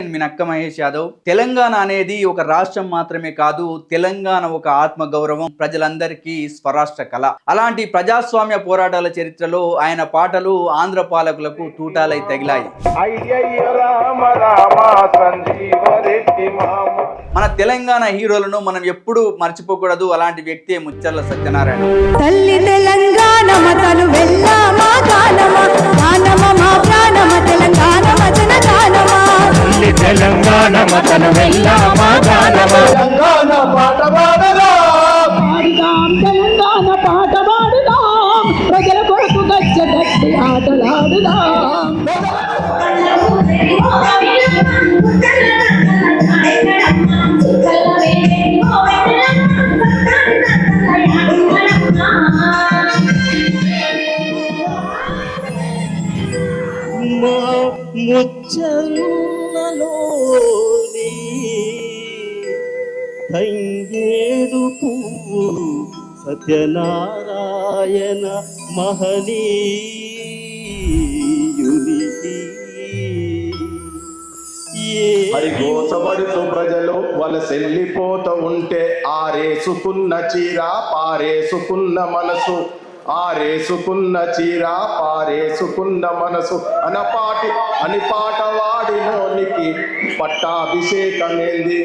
నేను మీ నక్క మహేష్ యాదవ్. తెలంగాణ అనేది ఒక రాష్ట్రం మాత్రమే కాదు, తెలంగాణ ఒక ఆత్మ గౌరవం, ప్రజలందరికీ స్వరాష్ట్ర కళ. అలాంటి ప్రజాస్వామ్య పోరాటాల చరిత్రలో ఆయన పాటలు ఆంధ్ర పాలకులకు తూటాలై తగిలాయి. మన తెలంగాణ హీరోలను మనం ఎప్పుడు మర్చిపోకూడదు. అలాంటి వ్యక్తి ముచ్చర్ల సత్యనారాయణ. తల్లి తెలంగాణ మతను వెళ్ళామా గానమా గానమా మా ప్రాణమ తెలంగాణ వచన గానమా. తల్లి తెలంగాణ మతను వెళ్ళామా గానమా తెలంగాణ పాట పాడదాం తెలంగాణ పాట పాడుదాం ప్రజల కొరకు గట్టి ఆటలాడుదాం. ముచ్చల్లోని తంగేడు పువ్వు సత్యనారాయణ మహనీయునికి మరి గోసపడుతూ ప్రజలు వలసెళ్ళిపోతూ ఉంటే ఆరేసుకున్న చీర పారేసుకున్న మనసు, ఆరేసుకున్న చీర పారేసుకున్న మనసు అని పాట వాడినోనికి పట్టాభిషేకమేంది.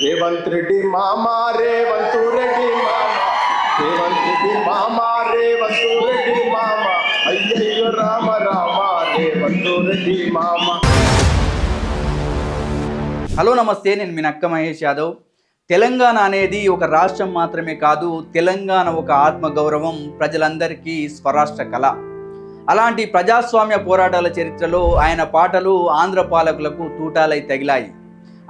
రేవంత్ రెడ్డి మామ రేవంత్ రెడ్డి మామ రేవంత్ రెడ్డి మామ రేవంత్ రెడ్డి మామ అయ్యయ్యో రామ రామ రేవంత్ రెడ్డి మామ. హలో నమస్తే, నేను మీ నక్క మహేష్ యాదవ్. తెలంగాణ అనేది ఒక రాష్ట్రం మాత్రమే కాదు, తెలంగాణ ఒక ఆత్మ గౌరవం, ప్రజలందరికీ స్వరాష్ట్ర కళ. అలాంటి ప్రజాస్వామ్య పోరాటాల చరిత్రలో ఆయన పాటలు ఆంధ్ర పాలకులకు తూటాలై తగిలాయి.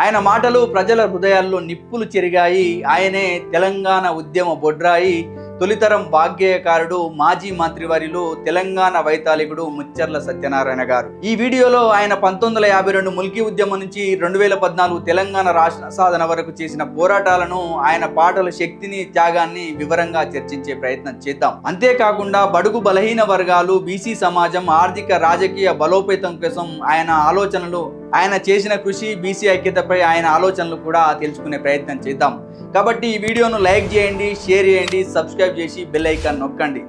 ఆయన మాటలు ప్రజల హృదయాల్లో నిప్పులు చెరిగాయి. ఆయనే తెలంగాణ ఉద్యమ బొడ్రాయి, తొలితరం వాగ్గేయకారుడు, మాజీ మంత్రివర్యులు, తెలంగాణ వైతాళికుడు ముచ్చర్ల సత్యనారాయణ గారు. ఈ వీడియోలో ఆయన 1952 ముల్కీ ఉద్యమం నుంచి 2014 తెలంగాణ రాష్ట్ర సాధన వరకు చేసిన పోరాటాలను, ఆయన పాటల శక్తిని, త్యాగాన్ని వివరంగా చర్చించే ప్రయత్నం చేద్దాం. అంతేకాకుండా బడుగు బలహీన వర్గాలు, బీసీ సమాజం ఆర్థిక రాజకీయ బలోపేతం కోసం ఆయన ఆలోచనలు, ఆయన చేసిన కృషి, బీసీ ఐక్యతపై ఆయన ఆలోచనలు కూడా తెలుసుకునే ప్రయత్నం చేద్దాం. కాబట్టి ఈ వీడియోను లైక్ చేయండి, షేర్ చేయండి, సబ్స్క్రైబ్ చేసి బెల్ ఐకాన్ నొక్కండి.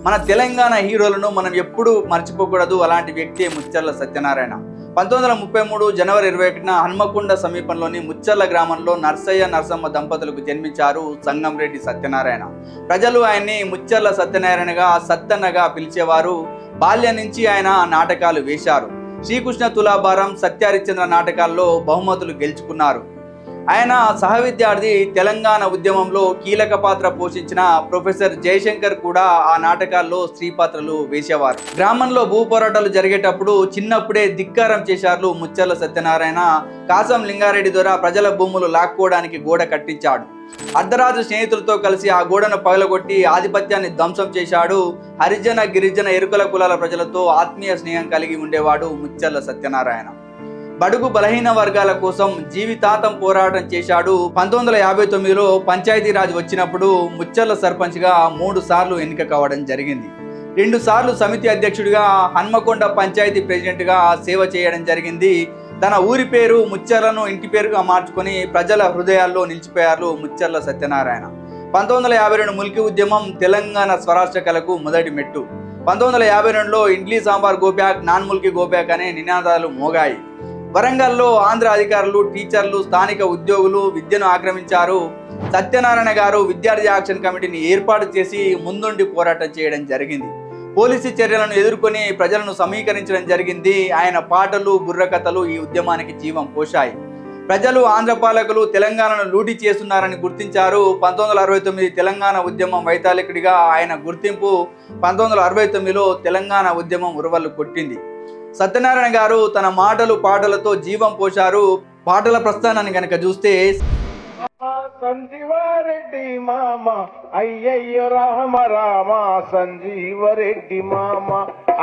మన తెలంగాణ హీరోలను మనం ఎప్పుడు మర్చిపోకూడదు. అలాంటి వ్యక్తి ముచ్చర్ల సత్యనారాయణ. 1933 జనవరి 21న హన్మకొండ సమీపంలోని ముచ్చర్ల గ్రామంలో నర్సయ్య నర్సమ్మ దంపతులకు జన్మించారు సంగంరెడ్డి సత్యనారాయణ. ప్రజలు ఆయన్ని ముచ్చర్ల సత్యనారాయణగా, సత్తన్నగా పిలిచేవారు. బాల్యం నుంచి ఆయన నాటకాలు వేశారు. శ్రీకృష్ణ తులాభారం, సత్యహరిశ్చంద్ర నాటకాల్లో బహుమతులు గెలుచుకున్నారు. ఆయన సహ విద్యార్థి, తెలంగాణ ఉద్యమంలో కీలక పాత్ర పోషించిన ప్రొఫెసర్ జయశంకర్ కూడా ఆ నాటకాల్లో స్త్రీ పాత్రలు వేసేవారు. గ్రామంలో భూ పోరాటాలు జరిగేటప్పుడు చిన్నప్పుడే ధిక్కారం చేశారు ముచ్చర్ల సత్యనారాయణ. కాసం లింగారెడ్డి ద్వారా ప్రజల భూములు లాక్కోవడానికి గోడ కట్టించాడు. అర్ధరాత్రి స్నేహితులతో కలిసి ఆ గోడను పగలగొట్టి ఆధిపత్యాన్ని ధ్వంసం చేశాడు. హరిజన, గిరిజన, ఎరుకల కులాల ప్రజలతో ఆత్మీయ స్నేహం కలిగి ఉండేవాడు ముచ్చర్ల సత్యనారాయణ. బడుగు బలహీన వర్గాల కోసం జీవితాంతం పోరాటం చేశాడు. 1959లో పంచాయతీరాజ్ వచ్చినప్పుడు ముచ్చర్ల సర్పంచ్గా 3 సార్లు ఎన్నిక కావడం జరిగింది. 2 సార్లు సమితి అధ్యక్షుడిగా, హన్మకొండ పంచాయతీ ప్రెసిడెంట్గా సేవ చేయడం జరిగింది. తన ఊరి పేరు ముచ్చర్లను ఇంటి పేరుగా మార్చుకొని ప్రజల హృదయాల్లో నిలిచిపోయారు ముచ్చర్ల సత్యనారాయణ. 1952 ముల్కీ ఉద్యమం తెలంగాణ స్వరాష్ట్ర కళకు మొదటి మెట్టు. 1952లో ఇడ్లీ సాంబార్ గోబ్యాక్, నాన్ ముల్కీ గోబ్యాక్ అనే నినాదాలు మోగాయి. వరంగల్లో ఆంధ్ర అధికారులు, టీచర్లు, స్థానిక ఉద్యోగులు విద్యను ఆక్రమించారు. సత్యనారాయణ గారు విద్యార్థి యాక్షన్ కమిటీని ఏర్పాటు చేసి ముందుండి పోరాటం చేయడం జరిగింది. పోలీసు చర్యలను ఎదుర్కొని ప్రజలను సమీకరించడం జరిగింది. ఆయన పాటలు, బుర్రకథలు ఈ ఉద్యమానికి జీవం పోశాయి. ప్రజలు ఆంధ్ర పాలకులు తెలంగాణను లూటీ చేస్తున్నారని గుర్తించారు. 1969 తెలంగాణ ఉద్యమం వైతాళికుడిగా ఆయన గుర్తింపు. 1969లో తెలంగాణ ఉద్యమం ఉరవళ్ళు కొట్టింది. సత్యనారాయణ గారు తన మాటలు, పాటలతో జీవం పోశారు. పాటల ప్రస్థానాన్ని కనుక చూస్తే, సంజీవారెడ్డి మామ అయ్యయ్యో రామ రామ సంజీవరెడ్డి మామ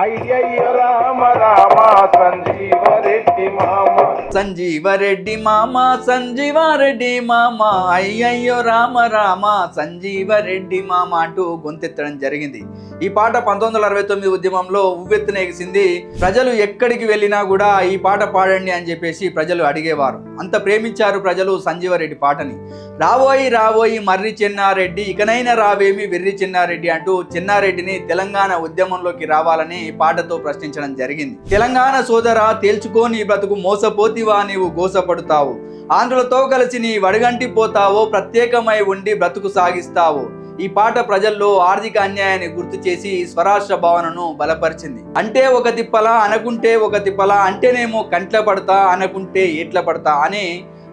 అయ్యయ్యో రామ రామ సంజీవరెడ్డి మామ సంజీవరెడ్డి మామ సంజీవారెడ్డి మామ అయ్యయ్యో రామ రామ సంజీవరెడ్డి మామ అంటూ గొంతెత్తడం జరిగింది. ఈ పాట 1969 ఉద్యమంలో ఉవ్వెత్తున ఎగిసింది. ప్రజలు ఎక్కడికి వెళ్ళినా కూడా ఈ పాట పాడండి అని చెప్పేసి ప్రజలు అడిగేవారు. అంత ప్రేమించారు ప్రజలు సంజీవరెడ్డి పాటని. రాబోయి రాబోయి మర్రి చెన్నారెడ్డి, ఇకనైనా రావేమి వెర్రి చెన్నారెడ్డి అంటూ చెన్నారెడ్డిని తెలంగాణ ఉద్యమంలోకి రావాలని పాటతో ప్రశ్నించడం జరిగింది. తెలంగాణ సోదరా తేల్చుకో నీ బ్రతుకు, మోసపోతివా నీవు గోసపడుతావు, ఆంధ్రులతో కలిసి నీ వడగంటి పోతావో, ప్రత్యేకమై ఉండి బ్రతుకు సాగిస్తావు. ఈ పాట ప్రజల్లో ఆర్థిక అన్యాయాన్ని గుర్తు చేసి స్వరాష్ట్ర భావనను బలపరిచింది. అంటే ఒక తిప్పలా, అనుకుంటే ఒక తిప్పలా, అంటేనేమో కంట్ల పడతా, అనుకుంటే ఏట్ల పడతా అనే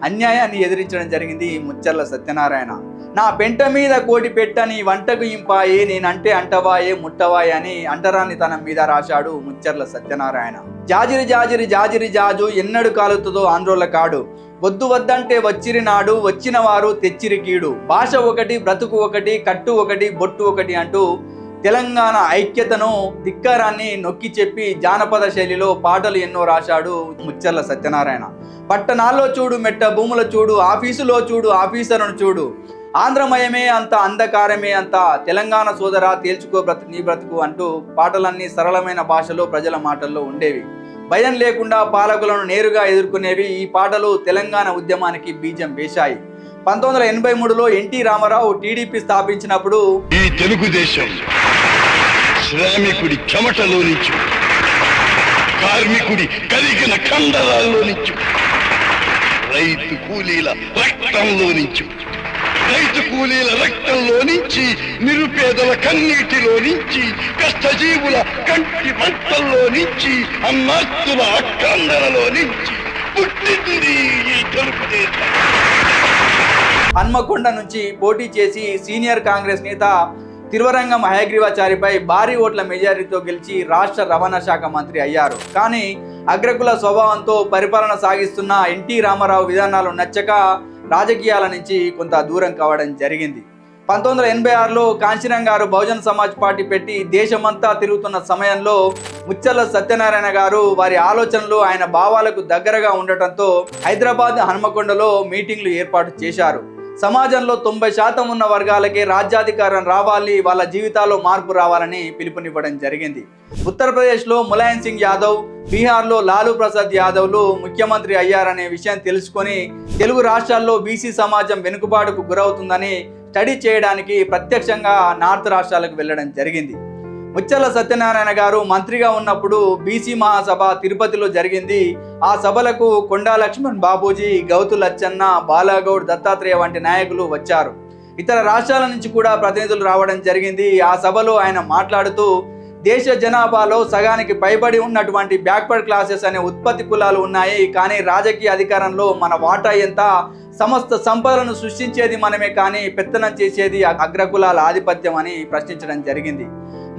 అన్యాయాన్ని ఎదిరించడం జరిగింది ముచ్చర్ల సత్యనారాయణ. నా పెంట మీద కోటి పెట్టని వంటకు ఇంపాయే, నేనంటే అంటవాయే ముట్టవాయే అని అంటరానితనం మీద రాశాడు ముచ్చర్ల సత్యనారాయణ. జాజిరి జాజిరి జాజిరి జాజు ఎన్నడు కాలుతుందో ఆంధ్రోల కాడు, వద్దు వద్దంటే వచ్చిరి నాడు, వచ్చిన వారు తెచ్చిరి కీడు, భాష ఒకటి బ్రతుకు ఒకటి, కట్టు ఒకటి బొట్టు ఒకటి అంటూ తెలంగాణ ఐక్యతను ధిక్కారాన్ని నొక్కి చెప్పి జానపద శైలిలో పాటలు ఎన్నో రాశాడు ముచ్చర్ల సత్యనారాయణ. పట్టణాల్లో చూడు మెట్ట భూముల చూడు, ఆఫీసులో చూడు ఆఫీసర్ను చూడు, ఆంధ్రమయమే అంత అంధకారమే అంత, తెలంగాణ సోదరా తేల్చుకో నీ బ్రతుకు అంటూ పాటలన్నీ సరళమైన భాషలో ప్రజల మాటల్లో ఉండేవి. భయం లేకుండా పాలకులను నేరుగా ఎదుర్కొనేవి. ఈ పాటలు తెలంగాణ ఉద్యమానికి బీజం వేశాయి. 1983లో ఎన్టీ రామారావు టీడీపీ స్థాపించినప్పుడు ఈ తెలుగుదేశం శ్రామికుడి చెమటలో నుంచి, కార్మికుడి కలిగిన కండరాల్లో నుంచి, రైతు కూలీల రక్తంలో నుంచి, రైతు కూలీల రక్తంలో నుంచి, నిరుపేదల కన్నీటిలో నుంచి, కష్టజీవుల కంటి మంటల్లో నుంచి, అన్నాస్తుల అక్కందరలో నుంచి పుట్టింది ఈ తెలుగుదేశం. హన్మకొండ నుంచి పోటీ చేసి సీనియర్ కాంగ్రెస్ నేత తిరువరంగం హయగ్రీవాచారిపై భారీ ఓట్ల మెజారిటీతో గెలిచి రాష్ట్ర రవాణా శాఖ మంత్రి అయ్యారు. కానీ అగ్రకుల స్వభావంతో పరిపాలన సాగిస్తున్న ఎన్టీ రామారావు విధానాలు నచ్చక రాజకీయాల నుంచి కొంత దూరం కావడం జరిగింది. 1986లో కాంచీరాం గారు బహుజన్ సమాజ్ పార్టీ పెట్టి దేశమంతా తిరుగుతున్న సమయంలో ముచ్చర్ల సత్యనారాయణ గారు వారి ఆలోచనలు ఆయన భావాలకు దగ్గరగా ఉండటంతో హైదరాబాద్ హన్మకొండలో మీటింగ్లు ఏర్పాటు చేశారు. సమాజంలో 90% ఉన్న వర్గాలకే రాజ్యాధికారం రావాలి, వాళ్ళ జీవితాల్లో మార్పు రావాలని పిలుపునివ్వడం జరిగింది. ఉత్తరప్రదేశ్లో ములాయం సింగ్ యాదవ్, బీహార్లో లాలూ ప్రసాద్ యాదవ్లు ముఖ్యమంత్రి అయ్యారనే విషయం తెలుసుకొని తెలుగు రాష్ట్రాల్లో బీసీ సమాజం వెనుకబాటుకు గురవుతుందని స్టడీ చేయడానికి ప్రత్యక్షంగా నార్త్ రాష్ట్రాలకు వెళ్ళడం జరిగింది. ముచ్చర్ల సత్యనారాయణ గారు మంత్రిగా ఉన్నప్పుడు బీసీ మహాసభ తిరుపతిలో జరిగింది. ఆ సభలకు కొండా లక్ష్మణ్ బాబూజీ, గౌతు లచ్చన్న, బాలాగౌడ్, దత్తాత్రేయ వంటి నాయకులు వచ్చారు. ఇతర రాష్ట్రాల నుంచి కూడా ప్రతినిధులు రావడం జరిగింది. ఆ సభలో ఆయన మాట్లాడుతూ దేశ జనాభాలో సగానికి పైబడి ఉన్నటువంటి బ్యాక్వర్డ్ క్లాసెస్ అనే ఉత్పత్తి కులాలు ఉన్నాయి, కానీ రాజకీయ అధికారంలో మన వాటా ఎంత, సమస్త సంపదలను సృష్టించేది మనమే కానీ పెత్తనం చేసేది అగ్రకులాల ఆధిపత్యం అని ప్రశ్నించడం జరిగింది.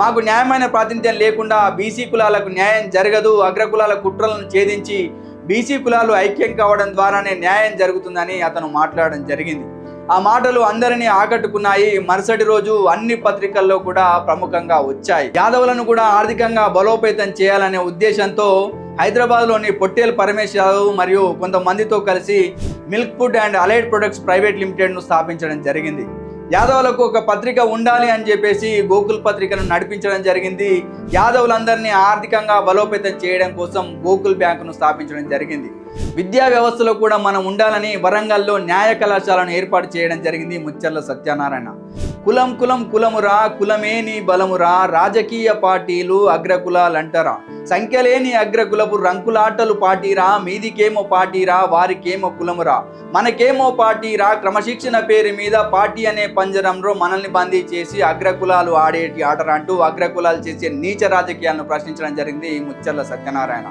మాకు న్యాయమైన ప్రాతినిధ్యం లేకుండా బీసీ కులాలకు న్యాయం జరగదు, అగ్రకులాల కుట్రలను ఛేదించి బీసీ కులాలు ఐక్యం కావడం ద్వారానే న్యాయం జరుగుతుందని అతను మాట్లాడడం జరిగింది. ఆ మాటలు అందరినీ ఆకట్టుకున్నాయి. మరుసటి రోజు అన్ని పత్రికల్లో కూడా ప్రముఖంగా వచ్చాయి. యాదవులను కూడా ఆర్థికంగా బలోపేతం చేయాలనే ఉద్దేశంతో హైదరాబాద్లోని పొట్టేల్ పరమేశ్ యాదవ్ మరియు కొంతమందితో కలిసి milk food and allied products private లిమిటెడ్ను స్థాపించడం జరిగింది. యాదవులకు ఒక పత్రిక ఉండాలి అని చెప్పేసి గోకుల్ పత్రికను నడిపించడం జరిగింది. యాదవులందరినీ ఆర్థికంగా బలోపేతం చేయడం కోసం గోకుల్ బ్యాంకును స్థాపించడం జరిగింది. విద్యా వ్యవస్థలో కూడా మనం ఉండాలని వరంగల్లో న్యాయ కళాశాలను ఏర్పాటు చేయడం జరిగింది ముచ్చర్ల సత్యనారాయణ. కులం కులం కులమురా, కులమే నీ బలమురా, రాజకీయ పార్టీలు అగ్రకులాలంటరా, సంఖ్యలేని అగ్రకులపు రంకులాటలు పార్టీరా, మీదికేమో పార్టీరా, వారికేమో కులమురా, మనకేమో పార్టీరా, క్రమశిక్షణ పేరు మీద పార్టీ అనే పంజరంలో మనల్ని బందీ చేసి అగ్రకులాలు ఆడేటి ఆటరా అంటూ అగ్రకులాలు చేసే నీచ రాజకీయాలను ప్రశ్నించడం జరిగింది ముచ్చర్ల సత్యనారాయణ.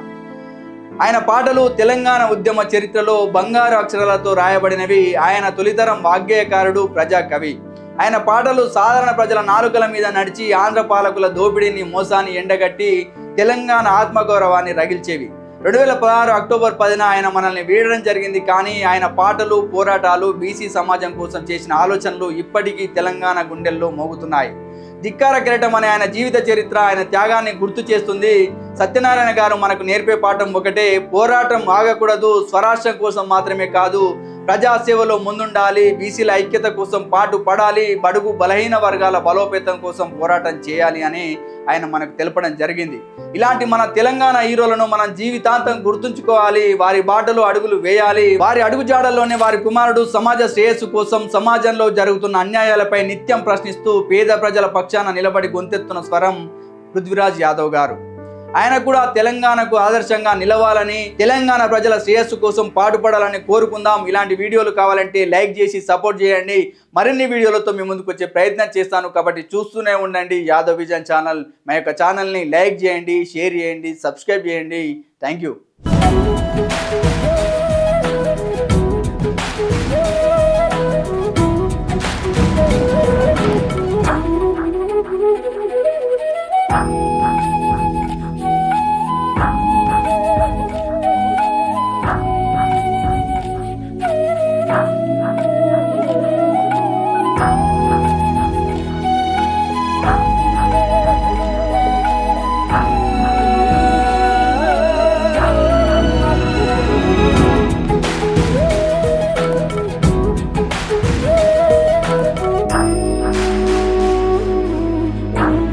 ఆయన పాటలు తెలంగాణ ఉద్యమ చరిత్రలో బంగారు అక్షరాలతో రాయబడినవి. ఆయన తొలితరం వాగ్గేయకారుడు, ప్రజాకవి. ఆయన పాటలు సాధారణ ప్రజల నాలుకల మీద నడిచి ఆంధ్ర పాలకుల దోపిడీని, మోసాన్ని ఎండగట్టి తెలంగాణ ఆత్మగౌరవాన్ని రగిల్చేవి. 2016 అక్టోబర్ 10న ఆయన మనల్ని వీడడం జరిగింది. కానీ ఆయన పాటలు, పోరాటాలు, బీసీ సమాజం కోసం చేసిన ఆలోచనలు ఇప్పటికీ తెలంగాణ గుండెల్లో మోగుతున్నాయి. ధిక్కార కిరీటం అనే ఆయన జీవిత చరిత్ర ఆయన త్యాగాన్ని గుర్తు చేస్తుంది. సత్యనారాయణ గారు మనకు నేర్పే పాఠం ఒకటే: పోరాటం ఆగకూడదు. స్వరాష్ట్రం కోసం మాత్రమే కాదు, ప్రజాసేవలో ముందుండాలి, బీసీల ఐక్యత కోసం పాటు పడాలి, బడుగు బలహీన వర్గాల బలోపేతం కోసం పోరాటం చేయాలి అని ఆయన మనకు తెలపడం జరిగింది. ఇలాంటి మన తెలంగాణ హీరోలను మనం జీవితాంతం గుర్తుంచుకోవాలి, వారి బాటలో అడుగులు వేయాలి. వారి అడుగుజాడల్లోనే వారి కుమారుడు సమాజ శ్రేయస్సు కోసం సమాజంలో జరుగుతున్న అన్యాయాలపై నిత్యం ప్రశ్నిస్తూ పేద ప్రజల పక్షాన నిలబడి గొంతెత్తున్న స్వరం పృథ్వీరాజ్ యాదవ్ గారు. ఆయన కూడా తెలంగాణకు ఆదర్శంగా నిలవాలని, తెలంగాణ ప్రజల శ్రేయస్సు కోసం పాటుపడాలని కోరుకుందాం. ఇలాంటి వీడియోలు కావాలంటే లైక్ చేసి సపోర్ట్ చేయండి. మరిన్ని వీడియోలతో మీ ముందుకు వచ్చే ప్రయత్నం చేస్తాను, కాబట్టి చూస్తూనే ఉండండి యాదవ్ విజన్ ఛానల్. మా యొక్క ఛానల్ని లైక్ చేయండి, షేర్ చేయండి, సబ్స్క్రైబ్ చేయండి. Thank you.